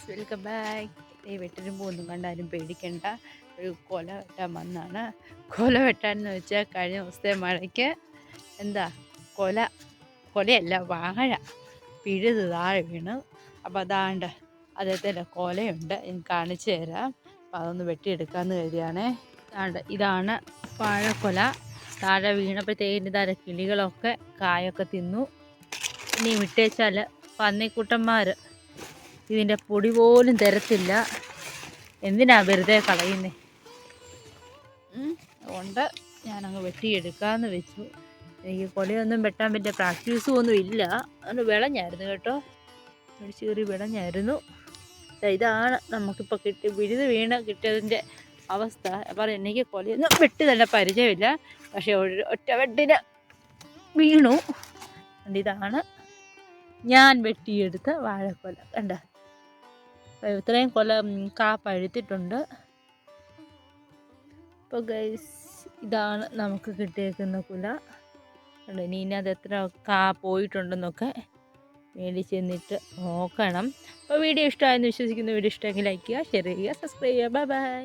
Welcome back. ഈ വെട്ടിനും പോകുന്നു കണ്ടാലും പേടിക്കണ്ട. ഒരു കൊല വെട്ടാൻ വന്നാണ്. കൊല വെട്ടാനെന്ന് വെച്ചാൽ കഴിഞ്ഞ ദിവസത്തെ മഴയ്ക്ക് എന്താ കൊലയല്ല വാഴ പിഴുത് താഴെ വീണ്. അപ്പോൾ അതാണ്ട് അദ്ദേഹത്തിൻ്റെ കൊലയുണ്ട്, എനിക്ക് കാണിച്ചു തരാം. അപ്പോൾ അതൊന്ന് വെട്ടിയെടുക്കാമെന്ന് കരുതിയാണേ. ഇതാണ് വാഴക്കൊല. താഴെ വീണപ്പോഴത്തേക്കിന് ഇതാ കിളികളൊക്കെ കായൊക്കെ തിന്നു. ഇനി വിട്ടേച്ചാൽ പന്നിക്കുട്ടന്മാർ ഇതിൻ്റെ പൊടി പോലും തരത്തില്ല. എന്തിനാ വെറുതെ കളയുന്നേ? അതുകൊണ്ട് ഞാനങ്ങ് വെട്ടിയെടുക്കാമെന്ന് വെച്ചു. എനിക്ക് കൊലയൊന്നും വെട്ടാൻ പറ്റിയ പ്രാക്ടീസും ഒന്നും ഇല്ല. അതുകൊണ്ട് വിളഞ്ഞായിരുന്നു കേട്ടോ, ചെറിയ വിളഞ്ഞായിരുന്നു. ഇതാണ് നമുക്കിപ്പോൾ വിഴുത് വീണ് കിട്ടിയതിൻ്റെ അവസ്ഥ. അപ്പം എനിക്ക് കൊലയൊന്നും വെട്ടി തന്നെ പരിചയമില്ല, പക്ഷേ ഒറ്റ വെട്ടിന് വീണു. ഇതാണ് ഞാൻ വെട്ടിയെടുത്ത വാഴക്കൊല. കണ്ട, ഇത്രയും കാ പഴുത്തിട്ടുണ്ട്. അപ്പോൾ ഗൈസ്, ഇതാണ് നമുക്ക് കിട്ടിയേക്കുന്ന കുല. ഇനി അത് എത്ര കാ പോയിട്ടുണ്ടെന്നൊക്കെ മേടിച്ച് ചെന്നിട്ട് നോക്കണം. അപ്പോൾ വീഡിയോ ഇഷ്ടമായെന്ന് വിശ്വസിക്കുന്നു. വീഡിയോ ഇഷ്ടമെങ്കിൽ ലൈക്ക് ചെയ്യുക, ഷെയർ ചെയ്യുക, സബ്സ്ക്രൈബ് ചെയ്യുക. Bye bye.